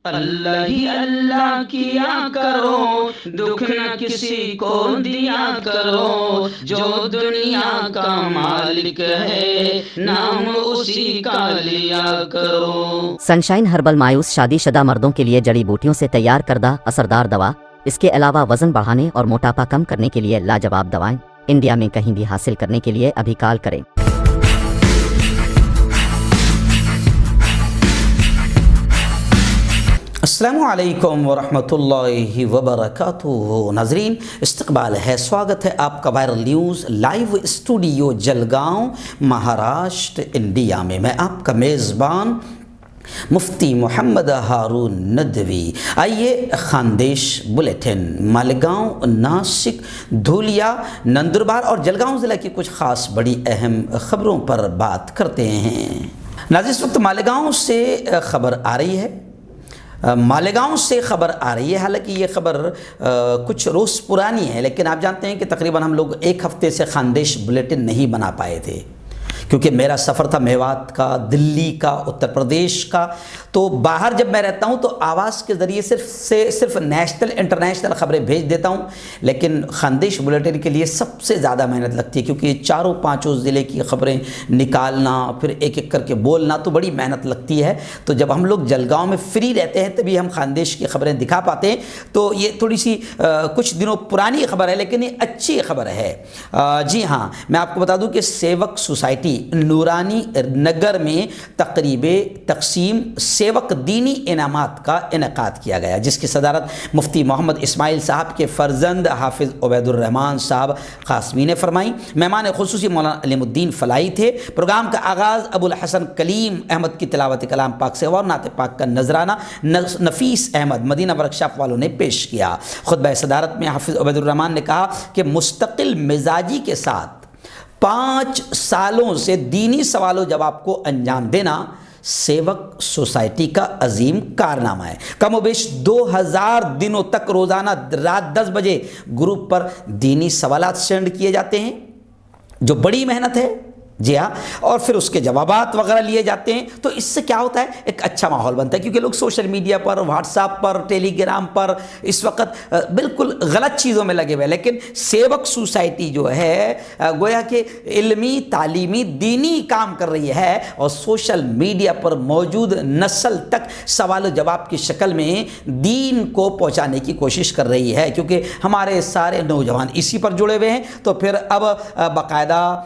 اللہ ہی اللہ کیا کرو، دکھ نہ کسی کو دیا کرو، جو دنیا کا مالک ہے نام اسی کا لیا کرو۔ سنشائن ہربل مایوس شادی شدہ مردوں کے لیے جڑی بوٹیوں سے تیار کردہ اثردار دوا، اس کے علاوہ وزن بڑھانے اور موٹاپا کم کرنے کے لیے لاجواب دوائیں انڈیا میں کہیں بھی حاصل کرنے کے لیے ابھی کال کریں۔ السلام علیکم ورحمۃ اللہ وبرکاتہ۔ ناظرین استقبال ہے، سواگت ہے آپ کا viral news live studio Jalgaon Maharashtra India میں۔ میں آپ کا میزبان مفتی محمد ہارون ندوی۔ آئیے خاندیش بلیٹن مالیگاؤں، ناسک، دھولیا، نندربار اور جلگاؤں ضلع کی کچھ خاص بڑی اہم خبروں پر بات کرتے ہیں۔ ناظرین اس وقت مالیگاؤں سے خبر آ رہی ہے، حالانکہ یہ خبر کچھ روز پرانی ہے، لیکن آپ جانتے ہیں کہ تقریباً ہم لوگ ایک ہفتے سے خاندیش بلیٹن نہیں بنا پائے تھے، کیونکہ میرا سفر تھا میوات کا، دلی کا، اتر پردیش کا۔ تو باہر جب میں رہتا ہوں تو آواز کے ذریعے صرف نیشنل انٹرنیشنل خبریں بھیج دیتا ہوں، لیکن خاندیش بلیٹن کے لیے سب سے زیادہ محنت لگتی ہے، کیونکہ یہ چاروں پانچوں ضلع کی خبریں نکالنا، پھر ایک ایک کر کے بولنا، تو بڑی محنت لگتی ہے۔ تو جب ہم لوگ جلگاؤں میں فری رہتے ہیں تبھی ہم خاندیش کی خبریں دکھا پاتے ہیں۔ تو یہ تھوڑی سی کچھ دنوں پرانی خبر ہے، لیکن یہ اچھی خبر ہے۔ جی ہاں، میں آپ کو بتا دوں کہ سیوک سوسائٹی نورانی نگر میں تقریب تقسیم سیوک دینی انعامات کا انعقاد کیا گیا، جس کی صدارت مفتی محمد اسماعیل صاحب کے فرزند حافظ عبید الرحمان صاحب قاسمی نے فرمائی۔ مہمان خصوصی مولانا علیم الدین فلاحی تھے۔ پروگرام کا آغاز ابو الحسن کلیم احمد کی تلاوت کلام پاک سے اور نعت پاک کا نذرانہ نفیس احمد مدینہ ورکشاپ والوں نے پیش کیا۔ خطبہ صدارت میں حافظ عبید الرحمان نے کہا کہ مستقل مزاجی کے ساتھ 5 سالوں سے دینی سوال و جواب کو انجام دینا سیوک سوسائٹی کا عظیم کارنامہ ہے۔ کم و بیش 2000 دنوں تک روزانہ رات 10 بجے گروپ پر دینی سوالات سینڈ کیے جاتے ہیں، جو بڑی محنت ہے۔ جی ہاں، اور پھر اس کے جوابات وغیرہ لیے جاتے ہیں۔ تو اس سے کیا ہوتا ہے، ایک اچھا ماحول بنتا ہے، کیونکہ لوگ سوشل میڈیا پر، واٹس ایپ پر، ٹیلی گرام پر اس وقت بالکل غلط چیزوں میں لگے ہوئے ہیں، لیکن سیوک سوسائٹی جو ہے گویا کہ علمی، تعلیمی، دینی کام کر رہی ہے، اور سوشل میڈیا پر موجود نسل تک سوال و جواب کی شکل میں دین کو پہنچانے کی کوشش کر رہی ہے، کیونکہ ہمارے سارے نوجوان اسی پر جڑے ہوئے ہیں۔ تو پھر اب باقاعدہ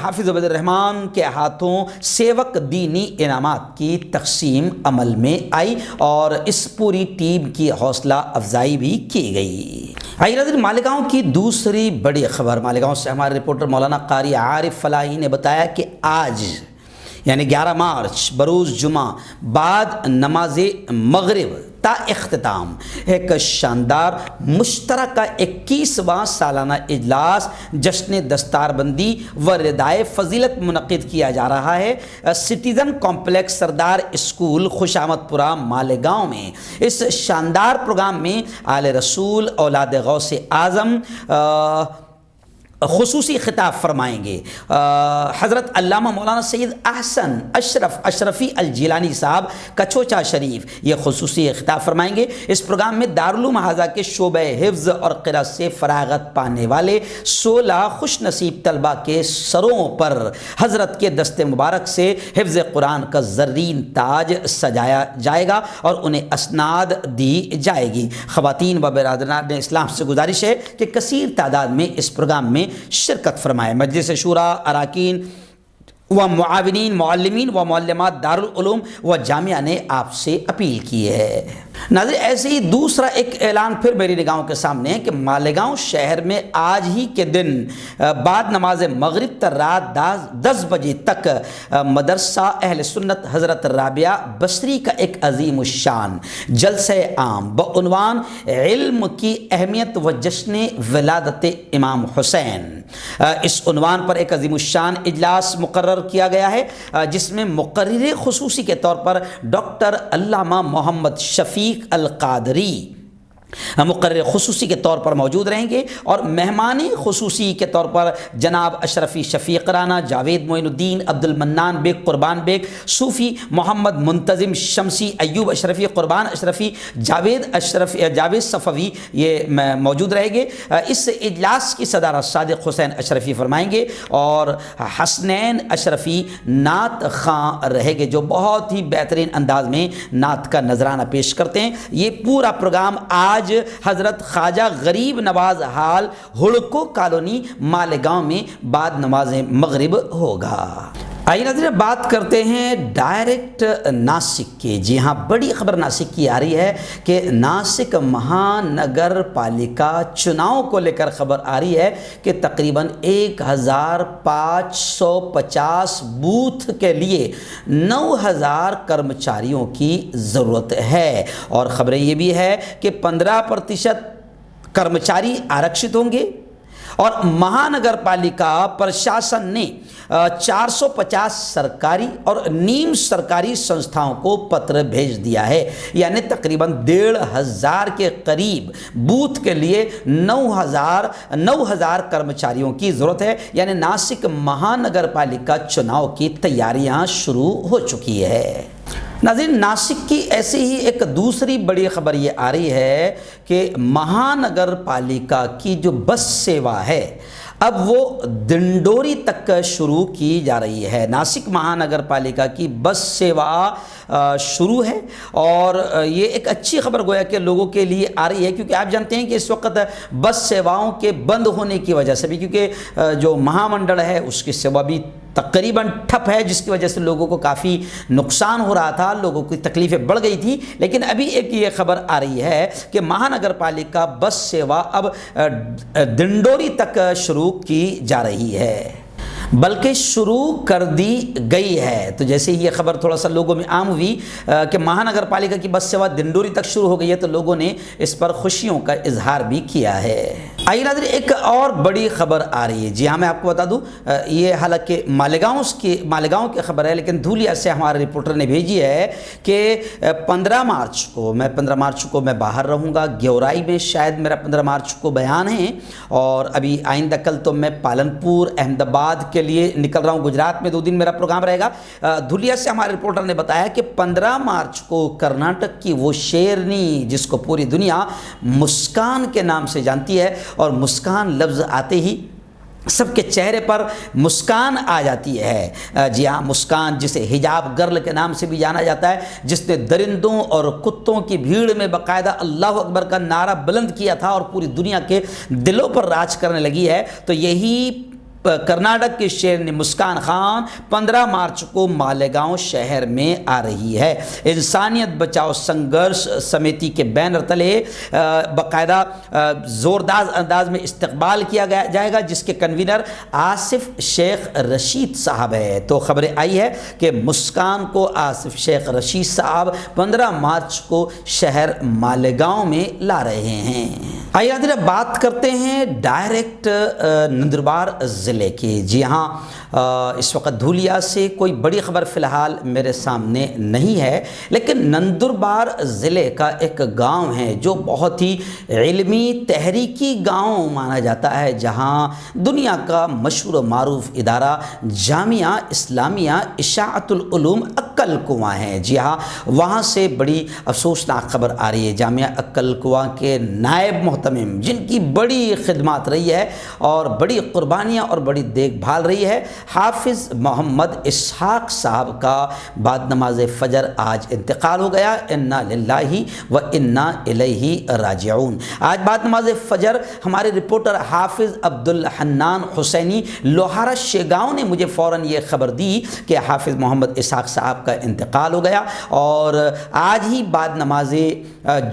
حافظ عبید الرحمان کے ہاتھوں سیوک دینی انعامات کی تقسیم عمل میں آئی، اور اس پوری ٹیم کی حوصلہ افزائی بھی کی گئی۔ آئیے ناظرین، مالیگاؤں کی دوسری بڑی خبر۔ مالیگاؤں سے ہمارے رپورٹر مولانا قاری عارف فلاحی نے بتایا کہ آج یعنی 11 مارچ بروز جمعہ بعد نماز مغرب تا اختتام ایک شاندار مشترکہ 21واں سالانہ اجلاس جشن دستار بندی و ردائے فضیلت منعقد کیا جا رہا ہے سٹیزن کمپلیکس سردار اسکول خوشامد پورہ مالیگاؤں میں۔ اس شاندار پروگرام میں آل رسول اولاد غوث اعظم خصوصی خطاب فرمائیں گے۔ حضرت علامہ مولانا سید احسن اشرفی الجیلانی صاحب کچھوچا شریف یہ خصوصی خطاب فرمائیں گے۔ اس پروگرام میں دارالعلوم حاضہ کے شعبہ حفظ اور قراءت سے فراغت پانے والے 16 خوش نصیب طلبہ کے سروں پر حضرت کے دست مبارک سے حفظ قرآن کا زرین تاج سجایا جائے گا اور انہیں اسناد دی جائے گی۔ خواتین و برادران اسلام سے گزارش ہے کہ کثیر تعداد میں اس پروگرام میں شرکت فرمائے۔ مجلس شورا اراکین و معاونین، معلمین و معلمات دارالعلوم و جامعہ نے آپ سے اپیل کی ہے۔ ناظرین، ایسے ہی دوسرا ایک اعلان پھر میری نگاہوں کے سامنے ہے کہ مالیگاؤں شہر میں آج ہی کے دن بعد نماز مغرب تا رات 10 بجے تک مدرسہ اہل سنت حضرت رابعہ بصری کا ایک عظیم الشان جلسہ عام بعنوان علم کی اہمیت و جشن ولادت امام حسین، اس عنوان پر ایک عظیم الشان اجلاس مقرر کیا گیا ہے، جس میں مقرر خصوصی کے طور پر ڈاکٹر علامہ محمد شفیق القادری مقرر خصوصی کے طور پر موجود رہیں گے، اور مہمان خصوصی کے طور پر جناب اشرفی شفیق رانا، جاوید معین الدین، عبد المنان بیگ قربان بیگ، صوفی محمد منتظم شمسی، ایوب اشرفی، قربان اشرفی، جاوید صفوی یہ موجود رہیں گے۔ اس اجلاس کی صدارت صادق حسین اشرفی فرمائیں گے، اور حسنین اشرفی نعت خواں رہے گے جو بہت ہی بہترین انداز میں نعت کا نذرانہ پیش کرتے ہیں۔ یہ پورا پروگرام آج حضرت خواجہ غریب نواز ہال، ہڑکو کالونی، مالیگاؤں میں بعد نماز مغرب ہوگا۔ آئیے ناظرین بات کرتے ہیں ڈائریکٹ ناسک کی۔ جی ہاں، بڑی خبر ناسک کی آ رہی ہے کہ ناسک مہانگر پالیکا چناؤ کو لے کر خبر آ رہی ہے کہ تقریباً 1550 بوتھ کے لیے 9000 کرمچاریوں کی ضرورت ہے، اور خبریں یہ بھی ہے کہ 15% کرمچاری آرکشت ہوں گے، اور مہانگر پالیکا پرشاسن نے 450 سرکاری اور نیم سرکاری سنستھاؤں کو پتر بھیج دیا ہے، یعنی تقریباً 1500 کے قریب بوتھ کے لیے 9000 کرمچاریوں کی ضرورت ہے، یعنی ناسک مہانگر پالیکا چناؤ کی تیاریاں شروع ہو چکی ہے۔ ناظرین، ناسک کی ایسی ہی ایک دوسری بڑی خبر یہ آ رہی ہے کہ مہانگر پالیکا کی جو بس سیوا ہے اب وہ دنڈوری تک شروع کی جا رہی ہے۔ ناسک مہانگر پالیکا کی بس سیوا شروع ہے، اور یہ ایک اچھی خبر گویا کہ لوگوں کے لیے آ رہی ہے، کیونکہ آپ جانتے ہیں کہ اس وقت بس سیواؤں کے بند ہونے کی وجہ سے بھی، کیونکہ جو مہا منڈل ہے اس کی سیوا بھی تقریباً ٹھپ ہے، جس کی وجہ سے لوگوں کو کافی نقصان ہو رہا تھا، لوگوں کی تکلیفیں بڑھ گئی تھی، لیکن ابھی ایک یہ خبر آ رہی ہے کہ مہانگر پالیکا بس سیوا اب دنڈوری تک شروع کی جا رہی ہے، بلکہ شروع کر دی گئی ہے۔ تو جیسے یہ خبر تھوڑا سا لوگوں میں عام ہوئی کہ مہانگر پالیکا کی بس سیوا دنڈوری تک شروع ہو گئی ہے، تو لوگوں نے اس پر خوشیوں کا اظہار بھی کیا ہے۔ آئیے ناظرین ایک اور بڑی خبر آ رہی ہے۔ جی ہاں، میں آپ کو بتا دوں، یہ حالانکہ مالیگاؤں کی خبر ہے، لیکن دھولیا سے ہمارے رپورٹر نے بھیجی ہے کہ 15 مارچ کو میں باہر رہوں گا، گیورائی میں شاید میرا 15 مارچ کو بیان ہے، اور ابھی آئندہ کل تو میں پالنپور، احمد آباد کے لیے نکل رہا ہوں، گجرات میں 2 دن میرا پروگرام رہے گا۔ دھولیا سے ہمارے رپورٹر نے بتایا کہ 15 مارچ کو کرناٹک کی وہ شیرنی جس کو پوری دنیا مسکان کے نام سے جانتی ہے، اور مسکان لفظ آتے ہی سب کے چہرے پر مسکان آ جاتی ہے۔ جی ہاں، مسکان جسے حجاب گرل کے نام سے بھی جانا جاتا ہے، جس نے درندوں اور کتوں کی بھیڑ میں باقاعدہ اللہ اکبر کا نعرہ بلند کیا تھا اور پوری دنیا کے دلوں پر راج کرنے لگی ہے، تو یہی کرناٹک کی شیرنی مسکان خان 15 مارچ کو مالیگاؤں شہر میں آ رہی ہے۔ انسانیت بچاؤ سنگھرش سمیتی کے بینر تلے باقاعدہ زوردار انداز میں استقبال کیا جائے گا، جس کے کنوینر آصف شیخ رشید صاحب ہے۔ تو خبریں آئی ہے کہ مسکان کو آصف شیخ رشید صاحب 15 مارچ کو شہر مالیگاؤں میں لا رہے ہیں۔ آئیے بات کرتے ہیں ڈائریکٹ نندربار ضلع کی۔ جی ہاں، اس وقت دھولیا سے کوئی بڑی خبر فی الحال میرے سامنے نہیں ہے، لیکن نندربار ضلع کا ایک گاؤں ہے جو بہت ہی علمی تحریکی گاؤں مانا جاتا ہے، جہاں دنیا کا مشہور و معروف ادارہ جامعہ اسلامیہ اشاعت العلوم عقل کنواں ہے۔ جی ہاں، وہاں سے بڑی افسوسناک خبر آ رہی ہے۔ جامعہ عقل کنواں کے نائب محتمم، جن کی بڑی خدمات رہی ہے اور بڑی قربانیاں اور بڑی دیکھ بھال رہی ہے، حافظ محمد اسحاق صاحب کا بعد نماز فجر آج انتقال ہو گیا۔ انا للہ و انا الیہ راجعون۔ آج بعد نماز فجر ہمارے رپورٹر حافظ عبدالحنان حسینی لوہارا شیگاؤں نے مجھے فوراً یہ خبر دی کہ حافظ محمد اسحاق صاحب کا انتقال ہو گیا، اور آج ہی بعد نماز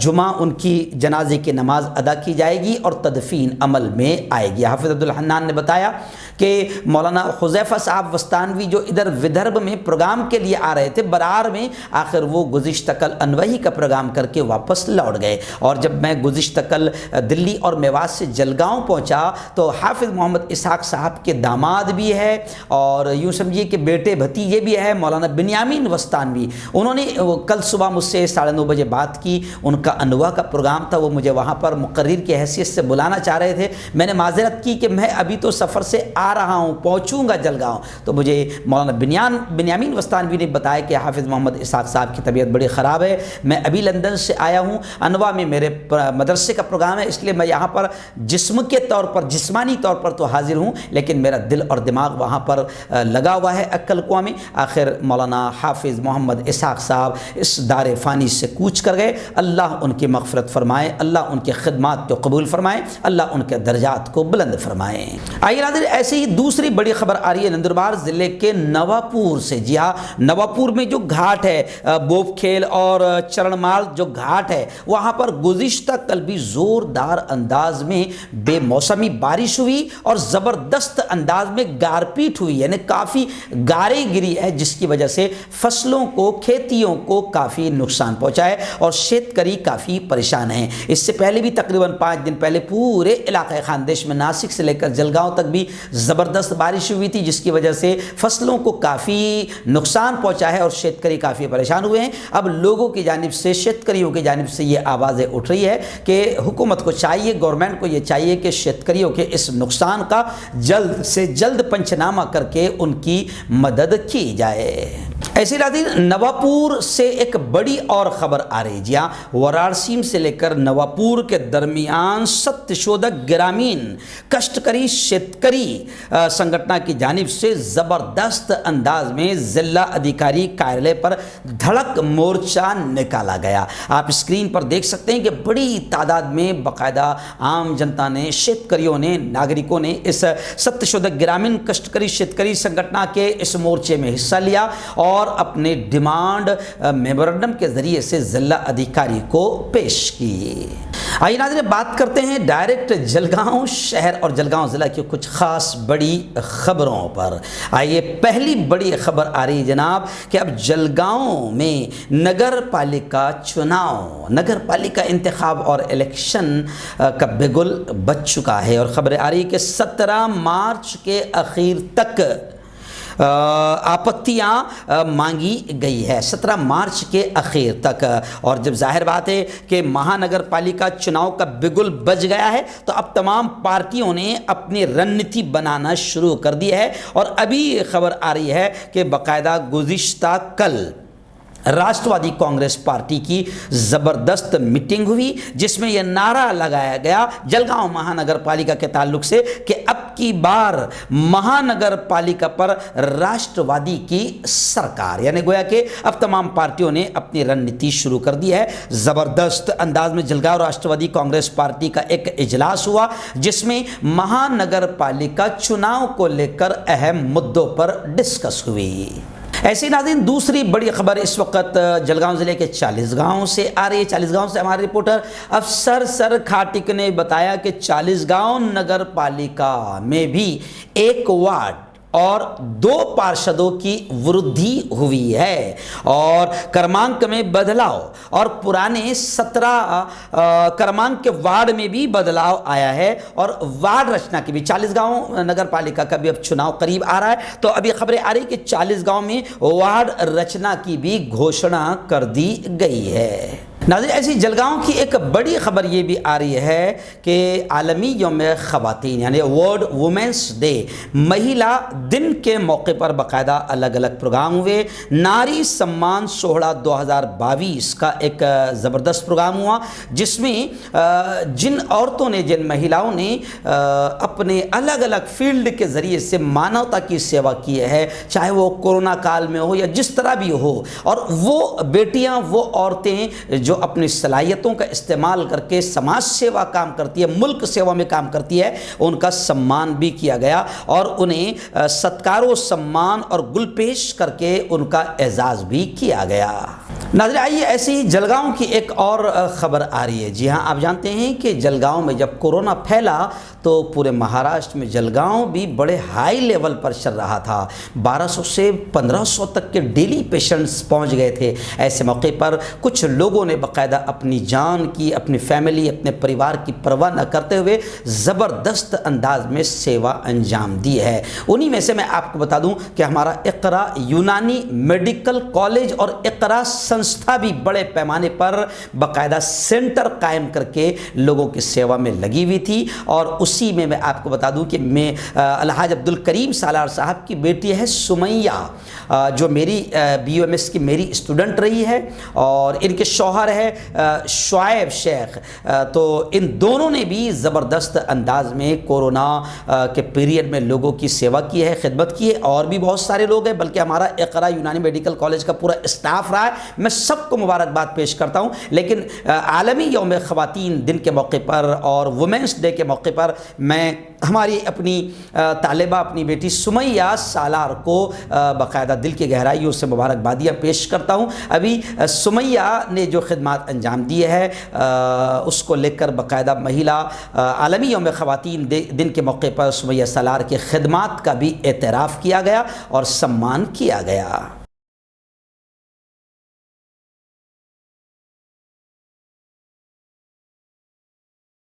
جمعہ ان کی جنازے کی نماز ادا کی جائے گی اور تدفین عمل میں آئے گی۔ حافظ عبدالحنان نے بتایا کہ کہ مولانا حذیفہ صاحب وستانوی جو ادھر ودربھ میں پروگرام کے لیے آ رہے تھے برار میں، آخر وہ گزشتہ کل انوہی کا پروگرام کر کے واپس لوٹ گئے، اور جب میں گزشتہ کل دلی اور میوات سے جلگاؤں پہنچا تو حافظ محمد اسحاق صاحب کے داماد بھی ہے اور یوں سمجھیے کہ بیٹے بھتیجے بھی ہے مولانا بنیامین وستانوی، انہوں نے کل صبح مجھ سے 9:30 بجے بات کی، ان کا انواع کا پروگرام تھا، وہ مجھے وہاں پر مقرر کی حیثیت سے بلانا چاہ رہے تھے، میں نے معذرت کی کہ میں ابھی تو سفر سے آ رہا ہوں، پہنچوں گا جلگاؤں، تو مجھے مولانا بنیامین وستانوی نے بتایا کہ حافظ محمد اسحاق صاحب کی طبیعت بڑی خراب ہے، میں ابھی لندن سے آیا ہوں، انواع میں میرے مدرسے کا پروگرام ہے، اس لیے میں یہاں پر جسم کے طور پر جسمانی طور پر تو حاضر ہوں، لیکن میرا دل اور دماغ وہاں پر لگا ہوا ہے عقل کنواں میں۔ آخر مولانا حافظ محمد اسحاق صاحب اس دار فانی سے کوچ کر گئے، اللہ ان کی مغفرت فرمائے، اللہ ان کے خدمات کو قبول فرمائے، اللہ ان کے درجات کو بلند فرمائے۔ آئیے ناظرین، ایسے ہی دوسری بڑی خبر آ رہی ہے نندربار ضلع کے نواپور سے۔ جی ہاں، نواپور میں جو گھاٹ ہے بوب کھیل اور چرن مال جو گھاٹ ہے، وہاں پر گزشتہ کل بھی زوردار انداز میں بے موسمی بارش ہوئی اور زبردست انداز میں گار پیٹ ہوئی، یعنی کافی گاریں گری ہے، جس کی وجہ سے فصلوں کو کھیتیوں کو کافی نقصان پہنچا ہے اور شیتکری کافی پریشان ہیں۔ اس سے پہلے بھی تقریباً 5 دن پہلے پورے علاقہ خاندیش میں ناسک سے لے کر جلگاؤں تک بھی زبردست بارش ہوئی تھی، جس کی وجہ سے فصلوں کو کافی نقصان پہنچا ہے اور شیتکری کافی پریشان ہوئے ہیں۔ اب لوگوں کی جانب سے، شیتکریوں کی جانب سے یہ آوازیں اٹھ رہی ہے کہ حکومت کو چاہیے، گورنمنٹ کو یہ چاہیے کہ شیتکریوں کے اس نقصان کا جلد سے جلد پنچنامہ کر کے ان کی مدد کی جائے۔ ایسے ناظرین، نواپور سے ایک بڑی اور خبر آ رہی ہے۔ جی ہاں، وارانسی سے لے کر نواپور کے درمیان ستیہ شودھک گرامین کشتکری شیتکری سنگھٹنا کی جانب سے زبردست انداز میں ضلع ادھیکاری کاریالیہ پر دھڑک مورچہ نکالا گیا۔ آپ اسکرین پر دیکھ سکتے ہیں کہ بڑی تعداد میں باقاعدہ عام جنتا نے، شیتکریوں نے، ناگرکوں نے اس ستیہ شودھک گرامین کشتکری شیتکری سنگھٹنا کے اس مورچے میں حصہ لیا اور اپنے ڈیمانڈ میمورنڈم کے ذریعے سے ضلع ادھیکاری کو پیش کی۔ آئیے ناظرین، بات کرتے ہیں ڈائریکٹ جلگاؤں شہر اور جلگاؤں ضلع کی کچھ خاص بڑی خبروں پر۔ آئیے، پہلی بڑی خبر آ رہی ہے جناب کہ اب جلگاؤں میں نگر پالیکا چناؤ، نگر پالیکا انتخاب اور الیکشن کا بگل بج چکا ہے، اور خبر آ رہی ہے کہ 17 مارچ کے اخیر تک آپتیاں مانگی گئی ہے، 17 مارچ کے اخیر تک۔ اور جب ظاہر بات ہے کہ مہانگر پالیکا چناؤ کا بگل بج گیا ہے تو اب تمام پارٹیوں نے اپنی رننیتی بنانا شروع کر دی ہے، اور ابھی خبر آ رہی ہے کہ باقاعدہ گزشتہ کل راشٹروادی کانگریس پارٹی کی زبردست میٹنگ ہوئی، جس میں یہ نعرہ لگایا گیا جلگاؤں مہانگر پالیکا کے تعلق سے کہ اب کی بار مہانگر پالیکا پر راشٹروادی کی سرکار، یعنی گویا کہ اب تمام پارٹیوں نے اپنی رننیتی شروع کر دی ہے۔ زبردست انداز میں جلگاؤں راشٹروادی کانگریس پارٹی کا ایک اجلاس ہوا، جس میں مہانگر پالیکا چناؤ کو لے کر اہم مدوں پر ڈسکس ہوئی۔ ایسی ناظرین، دوسری بڑی خبر اس وقت جلگاؤں ضلع کے چالیسگاؤں سے آ رہی ہے۔ چالیسگاؤں سے ہمارے رپورٹر افسر سر کھاٹک نے بتایا کہ چالیسگاؤں نگر پالیکا میں بھی 1 وارڈ اور 2 پارشدوں کی ورودھی ہوئی ہے، اور کرمانک میں بدلاؤ، اور پرانے 17 کرمانک کے وارڈ میں بھی بدلاؤ آیا ہے، اور وارڈ رچنا کی بھی چالیسگاؤں نگر پالیکا کا بھی اب چناؤ قریب آ رہا ہے، تو ابھی خبریں آ رہی کہ چالیسگاؤں میں وارڈ رچنا کی بھی گھوشنا کر دی گئی ہے۔ ناظرین، ایسی جلگاؤں کی ایک بڑی خبر یہ بھی آ رہی ہے کہ عالمی یوم خواتین یعنی ورلڈ وومنس ڈے، مہیلا دن کے موقع پر باقاعدہ الگ الگ پروگرام ہوئے۔ ناری سمان سوہڑا 2022 کا ایک زبردست پروگرام ہوا، جس میں جن عورتوں نے، جن مہیلاؤں نے اپنے الگ الگ فیلڈ کے ذریعے سے مانوتا کی سیوا کی ہے، چاہے وہ کورونا کال میں ہو یا جس طرح بھی ہو، اور وہ بیٹیاں، وہ عورتیں جو اپنی صلاحیتوں کا استعمال کر کے سماج سیوا کام کرتی ہے، ملک سیوا میں کام کرتی ہے، ان کا سمان بھی کیا گیا، اور انہیں ستکار و سمان اور گل پیش کر کے ان کا اعزاز بھی کیا گیا۔ ناظرین آئیے ایسی ہی جلگاؤں کی ایک اور خبر آ رہی ہے۔ جی ہاں، آپ جانتے ہیں کہ جلگاؤں میں جب کورونا پھیلا تو پورے مہاراشٹر میں جلگاؤں بھی بڑے ہائی لیول پر چل رہا تھا۔ 1200 سے 1500 تک کے ڈیلی پیشنٹس پہنچ گئے تھے۔ ایسے موقع پر کچھ لوگوں نے باقاعدہ اپنی جان کی، اپنی فیملی، اپنے پریوار کی پرواہ نہ کرتے ہوئے زبردست انداز میں سیوا انجام دی ہے۔ انہی میں سے میں آپ کو بتا دوں کہ ہمارا اقرا یونانی میڈیکل کالج اور اقرا سنستھا بھی بڑے پیمانے پر باقاعدہ سینٹر قائم کر کے لوگوں کی سیوا میں لگی ہوئی تھی، اور اسی میں آپ کو بتا دوں کہ میں الحاج عبدالکریم سالار صاحب کی بیٹی ہے سمیہ، جو میری BUMS کی میری اسٹوڈنٹ رہی ہے، اور ان کے شوہر ہے شعیب شیخ، تو ان دونوں نے بھی زبردست انداز میں کورونا کے پیریڈ میں لوگوں کی سیوا کی ہے، خدمت کی ہے، اور بھی بہت سارے لوگ ہیں، بلکہ ہمارا اقرا یونانی میڈیکل کالج کا پورا اسٹاف رہا ہے۔ میں سب کو مبارکباد پیش کرتا ہوں، لیکن عالمی یوم خواتین دن کے موقع پر اور وومنس ڈے کے موقع پر میں ہماری اپنی طالبہ، اپنی بیٹی سمیہ سالار کو باقاعدہ دل کی گہرائیوں سے مبارکبادیاں پیش کرتا ہوں۔ ابھی سمیہ نے جو خدمات انجام دی ہے اس کو لے کر باقاعدہ مہیلا عالمی یوم خواتین دن کے موقع پر سمیہ سالار کے خدمات کا بھی اعتراف کیا گیا اور سمان کیا گیا۔